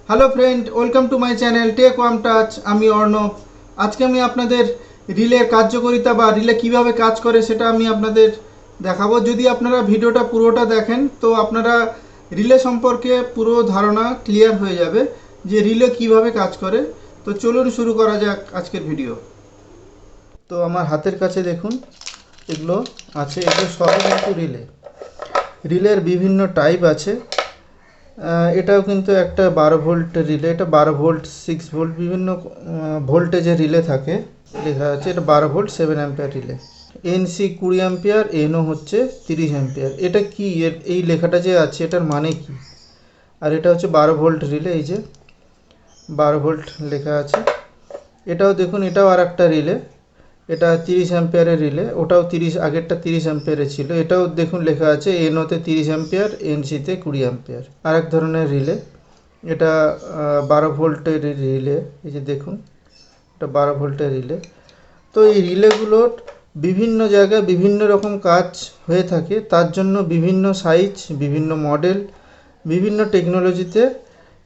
Hello friend, welcome to my channel tech warm touch. আমি অর্ণব। আজকে আমি আপনাদের রিলের কার্যকারিতা বা রিলে কিভাবে কাজ করে সেটা আমি আপনাদের দেখাবো। যদি আপনারা ভিডিওটা পুরোটা দেখেন তো আপনারা রিলে সম্পর্কে পুরো ধারণা ক্লিয়ার হয়ে যাবে যে রিলে কিভাবে কাজ করে। তো চলুন শুরু করা যাক আজকের ভিডিও। তো আমার হাতের কাছে দেখুন এগুলো আছে, এগুলো সবই কিন্তু রিলের বিভিন্ন টাইপ আছে। এটাও কিন্তু একটা 12 ভোল্ট রিলে, এটা 12 ভোল্ট 6 ভোল্ট বিভিন্ন ভোল্টেজের রিলে থাকে। লেখা আছে এটা 12 volt 7 ampere relay. NC 20 ampere, NO হচ্ছে 30 অ্যাম্পিয়ার। এটা কি এই লেখাটা যে আছে এটার মানে কি? আর এটা হচ্ছে 12 ভোল্ট রিলে, এই যে 12 ভোল্ট লেখা আছে। এটাও দেখুন, এটাও আর একটা রিলে, এটা 30 অ্যাম্পিয়ারের রিলে, ওটাও আগেরটা 30 অ্যাম্পিয়ারের ছিল। এটাও দেখুন লেখা আছে এনওতে 30 অ্যাম্পিয়ার, এনসিতে 20 অ্যাম্পিয়ার। আর এক ধরনের রিলে, এটা 12 ভোল্টের রিলে, এই যে দেখুন এটা 12 ভোল্টের রিলে। তো এই রিলেগুলোর বিভিন্ন জায়গায় বিভিন্ন রকম কাজ হয়ে থাকে, তার জন্য বিভিন্ন সাইজ, বিভিন্ন মডেল, বিভিন্ন টেকনোলজিতে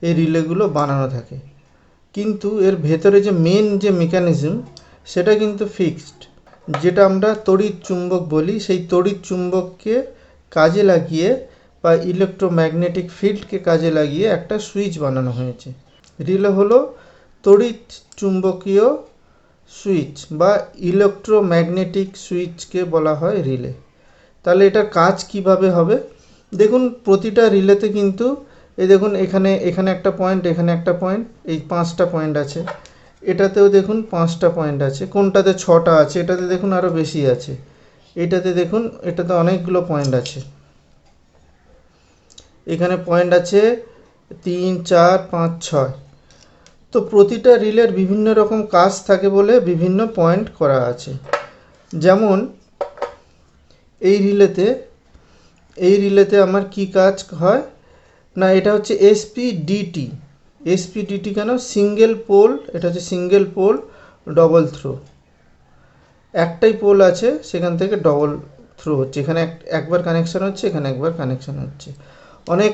এই রিলেগুলো বানানো থাকে। কিন্তু এর ভেতরে যে মেন যে মেকানিজম সেটা কিন্তু ফিক্সড। যেটা আমরা তড়িৎ চুম্বক বলি, সেই তড়িৎ চুম্বককে কাজে লাগিয়ে বা ইলেকট্রোম্যাগনেটিক ফিল্ডকে কাজে লাগিয়ে একটা সুইচ বানানো হয়েছে। রিলে হলো তড়িৎ চুম্বকীয় সুইচ বা ইলেকট্রোম্যাগনেটিক সুইচকে বলা হয় রিলে। তাহলে এটার কাজ কিভাবে হবে দেখুন। প্রতিটা রিলেতে কিন্তু এই দেখুন এখানে একটা পয়েন্ট, এখানে একটা পয়েন্ট, এই 5টা পয়েন্ট আছে। এটাতেও দেখুন 5টা পয়েন্ট আছে, কোনটাতে 6টা আছে, এটাতে দেখুন আরও বেশি আছে। এটাতে দেখুন এটাতে অনেকগুলো পয়েন্ট আছে। এখানে পয়েন্ট আছে 3, 4, 5, 6। তো প্রতিটা রিলের বিভিন্ন রকম কাজ থাকে বলে বিভিন্ন পয়েন্ট করা আছে। যেমন এই রিলেতে আমার কি কাজ হয় না, এটা হচ্ছে এসপিডিটি। এসপিডিটি কেন? সিঙ্গেল পোল, এটা হচ্ছে সিঙ্গেল পোল ডবল থ্রো। একটাই পোল আছে, সেখান থেকে ডবল থ্রো হচ্ছে। এখানে একবার কানেকশান হচ্ছে, এখানে একবার কানেকশান হচ্ছে। অনেক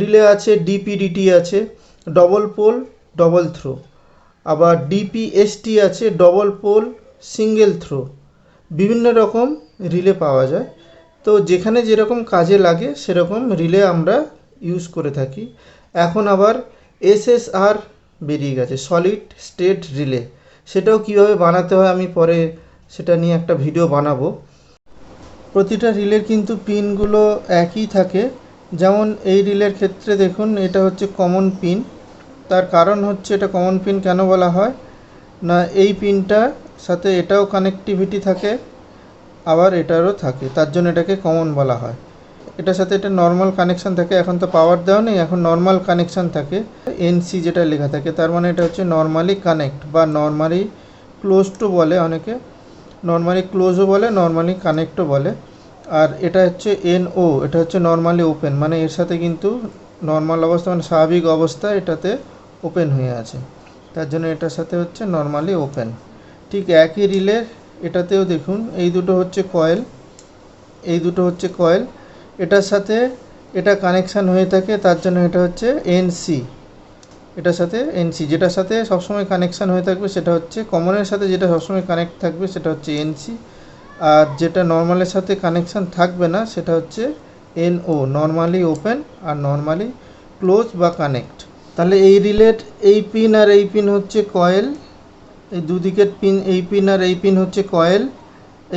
রিলে আছে, ডিপিডিটি আছে, ডবল পোল ডবল থ্রো। আবার ডিপিএসটি আছে, ডবল পোল সিঙ্গেল থ্রো। বিভিন্ন রকম রিলে পাওয়া যায়। তো যেখানে যেরকম কাজে লাগে সেরকম রিলে আমরা ইউজ করে থাকি। এখন আবার এসএসআর বেরিয়ে গেছে, সলিড স্টেট রিলে। সেটাও কিভাবে বানাতে হয় আমি পরে সেটা নিয়ে একটা ভিডিও বানাবো। প্রতিটা রিলের কিন্তু পিনগুলো একই থাকে। যেমন এই রিলের ক্ষেত্রে দেখুন এটা হচ্ছে কমন পিন। তার কারণ হচ্ছে এটা কমন পিন কেন বলা হয় না, এই পিনটার সাথে এটাও কানেক্টিভিটি থাকে, আবার এটারও থাকে, তার জন্য এটাকে কমন বলা হয়। এটার সাথে এটা নর্মাল কানেকশান থাকে, এখন তো পাওয়ার দেওয়া নেই, এখন নর্মাল কানেকশান থাকে। এনসি যেটা লেখা থাকে তার মানে এটা হচ্ছে নর্মালি কানেক্ট বা নর্মালি ক্লোজডও বলে অনেকে, নর্মালি ক্লোজও বলে, নর্মালি কানেক্টও বলে। আর এটা হচ্ছে এনও, এটা হচ্ছে নর্মালি ওপেন, মানে এর সাথে কিন্তু নর্মাল অবস্থা মানে স্বাভাবিক অবস্থা এটাতে ওপেন হয়ে আছে, তার জন্য এটার সাথে হচ্ছে নর্মালি ওপেন। ঠিক একই রিলে এটাতেও দেখুন এই দুটো হচ্ছে কয়েল, এই দুটো হচ্ছে কয়েল, এটার সাথে এটা কানেকশান হয়ে থাকে, তার জন্য এটা হচ্ছে এনসি। এটার সাথে এনসি, যেটার সাথে সবসময় কানেকশান হয়ে থাকবে সেটা হচ্ছে কমনের সাথে, যেটা সবসময় কানেক্ট থাকবে সেটা হচ্ছে এনসি। আর যেটা নর্মালের সাথে কানেকশান থাকবে না সেটা হচ্ছে এনও, নর্মালি ওপেন আর নর্মালি ক্লোজ বা কানেক্ট। তাহলে এই রিলের এই পিন আর এই পিন হচ্ছে কয়েল, এই দুদিকের পিন, এই পিন আর এই পিন হচ্ছে কয়েল,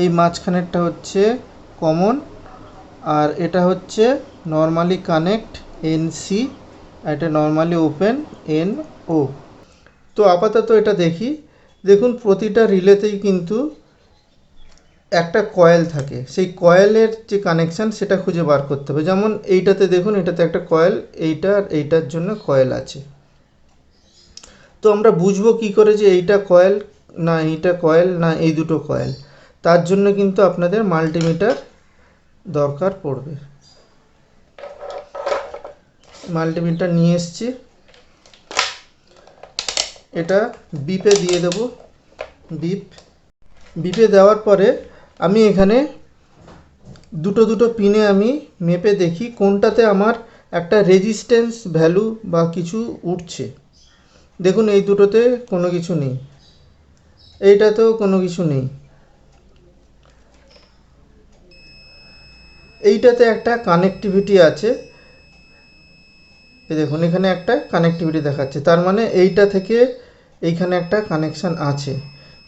এই মাঝখানেরটা হচ্ছে কমন, আর এটা হচ্ছে নর্মালি কানেক্ট এনসি, আর এটা নর্মালি ওপেন এনও। তো আপাতত এটা দেখি। দেখুন প্রতিটা রিলেতেই কিন্তু একটা কয়েল থাকে, সেই কয়েলের যে কানেকশান সেটা খুঁজে বার করতে হবে। যেমন এইটাতে দেখুন এটাতে একটা কয়েল, এইটা আর এইটার জন্য কয়েল আছে। তো আমরা বুঝবো কি করে যে এইটা কয়েল না এইটা কয়েল না এই দুটো কয়েল? তার জন্য কিন্তু আপনাদের মাল্টিমিটার দরকার পড়বে। মাল্টিমিটার নিয়ে এসছি, এটা বিপে দিয়ে দেব। বিপে দেওয়ার পরে আমি এখানে দুটো পিনে আমি মেপে দেখি কোনটাতে আমার একটা রেজিস্ট্যান্স ভ্যালু বা কিছু উঠছে। দেখুন এই দুটোতে কোনো কিছু নেই, এইটাতেও কোনো কিছু নেই, এইটাতে একটা কানেক্টিভিটি আছে। এই দেখুন এখানে একটা কানেক্টিভিটি দেখাচ্ছে, তার মানে এইটা থেকে এইখানে একটা কানেকশান আছে।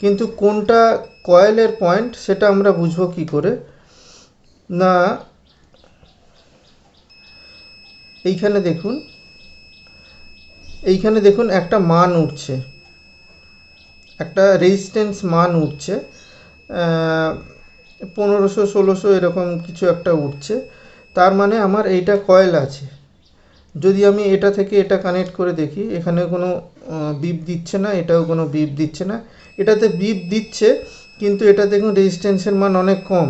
কিন্তু কোনটা কয়েলের পয়েন্ট সেটা আমরা বুঝবো কি করে? না, এইখানে দেখুন, এইখানে দেখুন একটা মান উঠছে, একটা রেজিস্ট্যান্স মান উঠছে, 1500-1600 এরকম কিছু একটা উঠছে। তার মানে আমার এইটা কয়েল আছে। যদি আমি এটা থেকে এটা কানেক্ট করে দেখি, এখানে কোনো বিপ দিচ্ছে না, এটাও কোনো বিপ দিচ্ছে না। এটাতে বিপ দিচ্ছে, কিন্তু এটা দেখুন রেজিস্ট্যান্সের মান অনেক কম,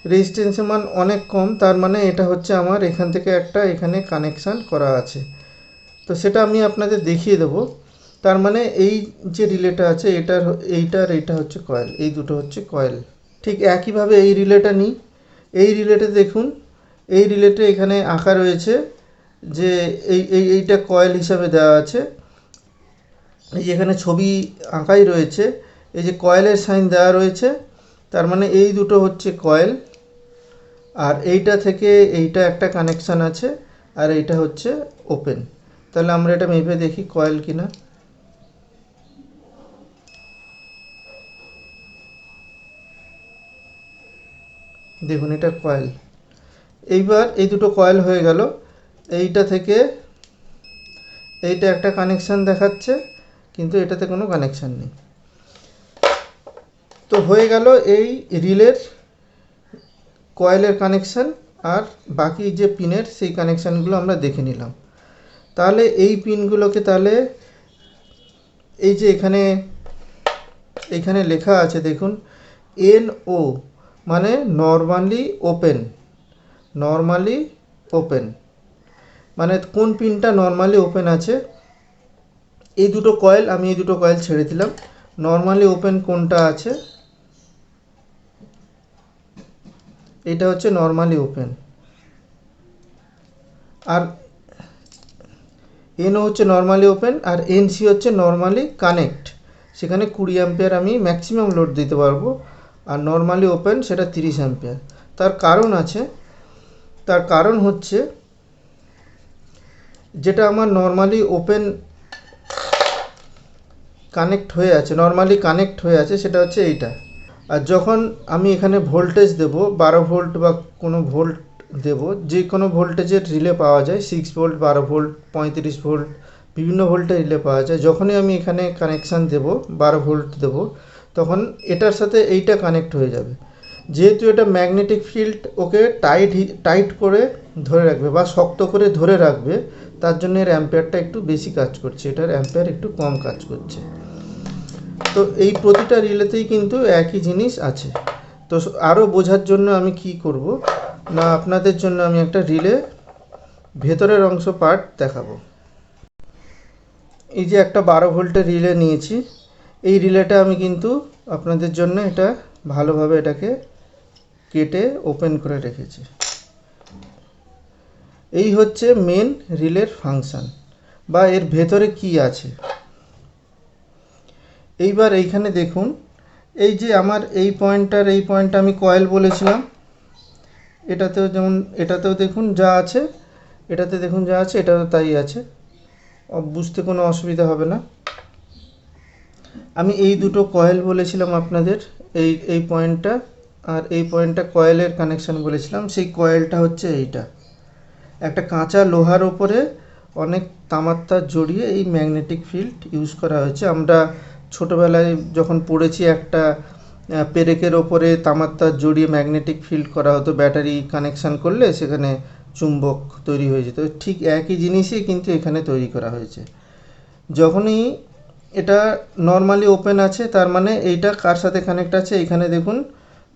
রেজিস্ট্যান্সের মান অনেক কম। তার মানে এটা হচ্ছে আমার এখান থেকে একটা এখানে কানেকশান করা আছে। তো সেটা আমি আপনাদের দেখিয়ে দেবো। তার মানে এই যে রিলেটা আছে, এইটার এইটা হচ্ছে কয়েল, এই দুটো হচ্ছে কয়েল। ঠিক একইভাবে এই রিলেটা নিই। এই রিলেটে দেখুন, এই রিলেটে এখানে আঁকা রয়েছে যে এইটা কয়েল হিসাবে দেওয়া আছে। এই যে এখানে ছবি আঁকাই রয়েছে, এই যে কয়েলের সাইন দেওয়া রয়েছে। তার মানে এই দুটো হচ্ছে কয়েল, আর এইটা থেকে এইটা একটা কানেকশান আছে, আর এইটা হচ্ছে ওপেন। তাহলে আমরা এটা মেপে দেখি কয়েল কিনা। দেখুন এটা কয়েল। এইবার এই দুটো কয়েল হয়ে গেল। এইটা থেকে এইটা একটা কানেকশান দেখাচ্ছে, কিন্তু এটাতে কোনো কানেকশান নেই। তো হয়ে গেল এই রিলের কয়েলের কানেকশান, আর বাকি যে পিনের সেই কানেকশানগুলো আমরা দেখে নিলাম। তাহলে এই পিনগুলোকে, তাহলে এই যে এখানে লেখা আছে দেখুন NO, মানে নর্মালি ওপেন, নর্মালি ওপেন, মানে কোন পিনটা নর্মালি ওপেন আছে। এই দুটো কয়েল, আমি এই দুটো কয়েল ছেড়ে দিলাম। নর্মালি ওপেন কোনটা আছে, এটা হচ্ছে নর্মালি ওপেন। আর NO হচ্ছে নর্মালি ওপেন, আর NC হচ্ছে নর্মালি কানেক্ট। সেখানে 20 অ্যাম্পিয়ার আমি ম্যাক্সিমাম লোড দিতে পারবো, আর নর্মালি ওপেন সেটা 30 অ্যাম্পিয়ার। তার কারণ আছে, তার কারণ হচ্ছে যেটা আমার নর্মালি ওপেন কানেক্ট হয়ে আছে, নর্মালি কানেক্ট হয়ে আছে, সেটা হচ্ছে এইটা। আর যখন আমি এখানে ভোল্টেজ দেব 12 ভোল্ট বা কোনো ভোল্ট দেব, যে কোনো ভোল্টেজের রিলে পাওয়া যায়, 6 ভোল্ট, 12 ভোল্ট, 35 ভোল্ট, বিভিন্ন ভোল্টের রিলে পাওয়া যায়। যখনই আমি এখানে কানেকশান দেব 12 ভোল্ট দেব, তখন এটার সাথে এইটা কানেক্ট হয়ে যাবে। যেহেতু এটা ম্যাগনেটিক ফিল্ড ওকে টাইট করে ধরে রাখবে বা শক্ত করে ধরে রাখবে, তার জন্য এর অ্যাম্পিয়ারটা একটু বেশি কাজ করছে, এটার অ্যাম্পিয়ার একটু কম কাজ করছে। তো এই প্রতিটা রিলেতেই কিন্তু একই জিনিস আছে। তো আরও বোঝার জন্য আমি কি করব না, আপনাদের জন্য আমি একটা রিলে ভেতরের অংশ পার্ট দেখাবো। এই যে একটা 12 ভোল্টের রিলে নিয়েছি, এই রিলেটা আমি কিন্তু আপনাদের জন্য এটা ভালোভাবে এটাকে কেটে ওপেন করে রেখেছি। এই হচ্ছে মেন রিলের ফাংশান, বা এর ভেতরে কি আছে। এইবার এইখানে দেখুন, এই যে আমার এই পয়েন্টটা আমি কয়েল বলেছিলাম, এটাতেও যেমন, এটাতেও দেখুন যা আছে, এটাতে দেখুন যা আছে, এটাতেও তাই আছে, বুঝতে কোনো অসুবিধা হবে না। আমি এই দুটো কয়েল বলেছিলাম আপনাদের, এই পয়েন্টটা আর এই পয়েন্টটা কয়েলের কানেকশান বলেছিলাম। সেই কয়েলটা হচ্ছে এইটা, একটা কাঁচা লোহার ওপরে অনেক তামার তার জড়িয়ে এই ম্যাগনেটিক ফিল্ড ইউজ করা হয়েছে। আমরা ছোটোবেলায় যখন পড়েছি, একটা পেরেকের ওপরে তামার তার জড়িয়ে ম্যাগনেটিক ফিল্ড করা হতো, ব্যাটারি কানেকশান করলে সেখানে চুম্বক তৈরি হয়ে যেত। ঠিক একই জিনিসই কিন্তু এখানে তৈরি করা হয়েছে। যখনই এটা নর্মালি ওপেন আছে, তার মানে এইটা কার সাথে কানেক্ট আছে, এইখানে দেখুন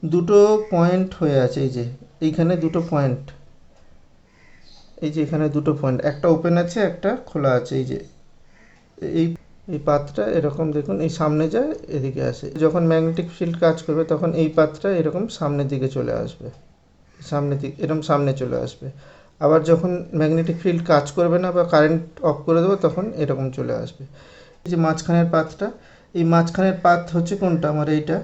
দুটো পয়েন্ট হয়ে আছে, এই যে এইখানে দুটো পয়েন্ট, এই যে এখানে দুটো পয়েন্ট, একটা ওপেন আছে, একটা খোলা আছে। এই যে এই এই পাতটা এরকম দেখুন, এই সামনে যায়, এদিকে আসে। যখন ম্যাগনেটিক ফিল্ড কাজ করবে, তখন এই পাতটা এরকম সামনের দিকে চলে আসবে, সামনের দিকে এরকম সামনে চলে আসবে। আবার যখন ম্যাগনেটিক ফিল্ড কাজ করবে না বা কারেন্ট অফ করে দেবো তখন এরকম চলে আসবে। এই যে মাঝখানের পাথটা, এই মাঝখানের পাথ হচ্ছে কোনটা আমার, এইটা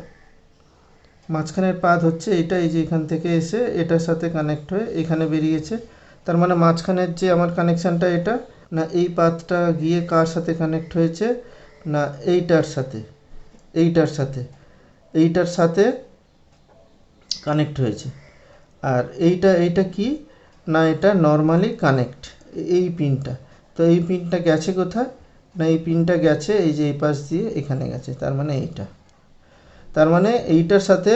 মাঝখানের পাথ হচ্ছে এইটা। এই যে এখান থেকে এসে এটার সাথে কানেক্ট হয়ে এখানে বেরিয়েছে, তার মানে মাঝখানের যে আমার কানেকশানটা এটা, না এই পাথটা গিয়ে কার সাথে কানেক্ট হয়েছে, না এইটার সাথে, এইটার সাথে, এইটার সাথে কানেক্ট হয়েছে। আর এইটা কি না, এটা নর্মালি কানেক্ট, এই পিনটা। তো এই পিনটা গেছে কোথায়, না এই পিনটা গেছে এই যে এই পাশ দিয়ে এখানে গেছে, তার মানে এইটা, তার মানে এইটার সাথে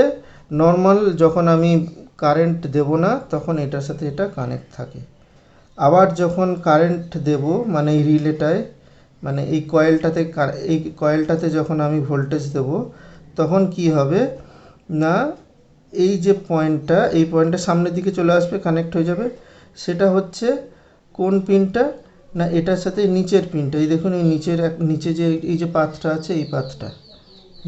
নর্মাল যখন আমি কারেন্ট দেব না তখন এটার সাথে এটা কানেক্ট থাকে। আবার যখন কারেন্ট দেব মানে এই রিলেটায়, মানে এই কয়েলটাতে যখন আমি ভোল্টেজ দেব তখন কি হবে না, এই যে পয়েন্টটা, এই পয়েন্টটা সামনের দিকে চলে আসবে, কানেক্ট হয়ে যাবে। সেটা হচ্ছে কোন পিনটা, না এটার সাথে নিচের পিনটা। এই দেখুন এই নিচে যে এই যে পাথটা আছে, এই পাথটা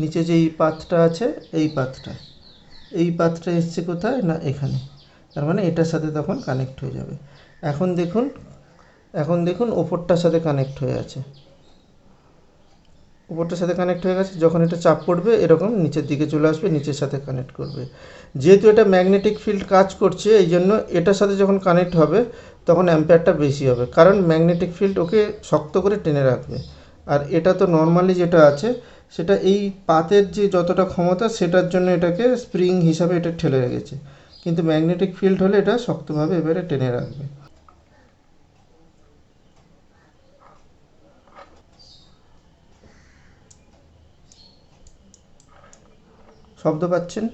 নিচে যে এই পাথটা আছে, এই পাথটা এসছে কোথায়, না এখানে, তার মানে এটার সাথে তখন কানেক্ট হয়ে যাবে। এখন দেখুন ওপরটার সাথে কানেক্ট হয়ে আছে, উপরটার সাথে কানেক্ট হয়ে গেছে। যখন এটা চাপ পড়বে এরকম নিচের দিকে চলে আসবে, নিচের সাথে কানেক্ট করবে। যেহেতু এটা ম্যাগনেটিক ফিল্ড কাজ করছে এই জন্য এটার সাথে যখন কানেক্ট হবে তখন অ্যাম্পিয়ারটা বেশি হবে, কারণ ম্যাগনেটিক ফিল্ড ওকে শক্ত করে টেনে রাখবে। আর এটা তো নর্মালি যেটা আছে সেটা এই পাতের যে যতটা ক্ষমতা সেটার জন্য এটাকে স্প্রিং হিসাবে এটা ঠেলে রেখেছে, কিন্তু ম্যাগনেটিক ফিল্ড হলে এটা শক্তভাবে এবারে টেনে রাখবে। শব্দ পাচ্ছেন?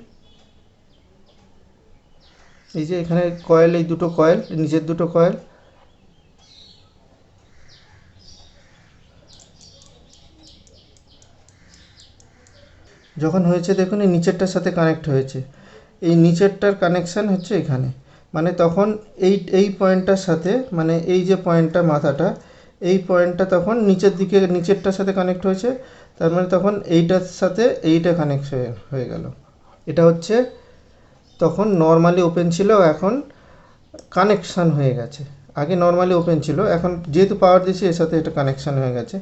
এই যে এখানে কয়েল, এই দুটো কয়েল, নিচের দুটো কয়েল, যখন হয়েছে দেখুন এই নিচেরটার সাথে কানেক্ট হয়েছে, এই নিচেরটার কানেকশান হচ্ছে এখানে, মানে তখন এই পয়েন্টটার সাথে, মানে এই যে পয়েন্টটা মাথাটা, এই পয়েন্টটা তখন নিচের দিকে নিচেরটার সাথে কানেক্ট হয়েছে, তার মানে তখন এইটার সাথে এইটা কানেক্ট হয়ে গেল। এটা হচ্ছে তখন নর্মালি ওপেন ছিল, এখন কানেকশান হয়ে গেছে। আগে নর্মালি ওপেন ছিল, এখন যেহেতু পাওয়ার দিয়েছি এর সাথে এটা কানেকশান হয়ে গেছে,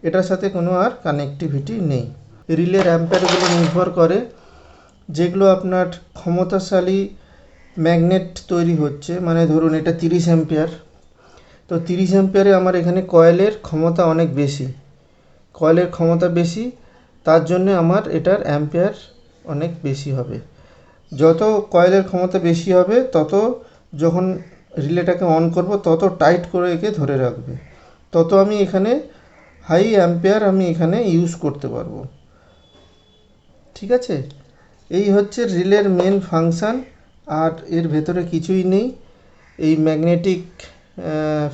এটার সাথে কোনো আর কানেক্টিভিটি নেই। রিলের অ্যাম্পিয়ারগুলো নির্ভর করে, যেগুলো আপনার ক্ষমতাশালী ম্যাগনেট তৈরি হচ্ছে, মানে ধরুন এটা 30 অ্যাম্পিয়ার, তো 30 অ্যাম্পিয়ারে আমার এখানে কয়েলের ক্ষমতা অনেক বেশি, কয়েলের ক্ষমতা বেশি, তার জন্য আমার এটার অ্যাম্পিয়ার অনেক বেশি হবে। যত কয়েলের ক্ষমতা বেশি হবে তত যখন রিলেটাকে অন করব তত টাইট করে একে ধরে রাখবে, তত আমি এখানে হাই অ্যাম্পিয়ার আমি এখানে ইউজ করতে পারবো। ঠিক আছে, এই হচ্ছে রিলের মেন ফাংশান, আর এর ভেতরে কিছুই নেই। এই ম্যাগনেটিক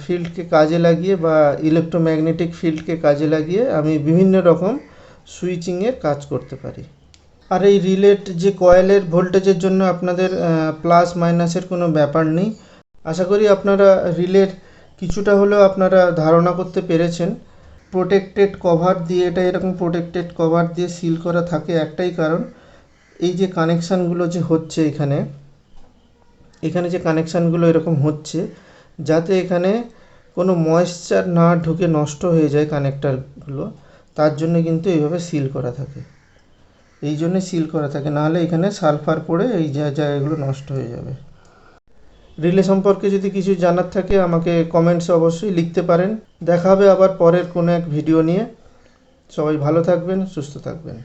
ফিল্ডকে কাজে লাগিয়ে বা ইলেকট্রোম্যাগনেটিক ফিল্ডকে কাজে লাগিয়ে আমি বিভিন্ন রকম সুইচিংয়ের কাজ করতে পারি। আর এই রিলের যে কয়েলের ভোল্টেজের জন্য আপনাদের প্লাস মাইনাসের কোনো ব্যাপার নেই। আশা করি আপনারা রিলের কিছুটা হলেও আপনারা ধারণা করতে পেরেছেন। প্রোটেক্টেড কভার দিয়ে, এটা এরকম প্রোটেক্টেড কভার দিয়ে সিল করা থাকে একটাই কারণ, এই যে কানেকশানগুলো যে হচ্ছে এখানে যে কানেকশানগুলো এরকম হচ্ছে, যাতে এখানে কোনো ময়েশ্চার না ঢুকে নষ্ট হয়ে যায় কানেক্টারগুলো, তার জন্য কিন্তু এইভাবে সিল করা থাকে, এই জন্যে সিল করা থাকে, নাহলে এখানে সালফার পড়ে এই জায়গাগুলো নষ্ট হয়ে যাবে। রিলে সম্পর্কে যদি কিছু জানার থাকে আমাকে কমেন্টসে অবশ্যই লিখতে পারেন। দেখা হবে আবার পরের কোনো এক ভিডিও নিয়ে। সবাই ভালো থাকবেন, সুস্থ থাকবেন।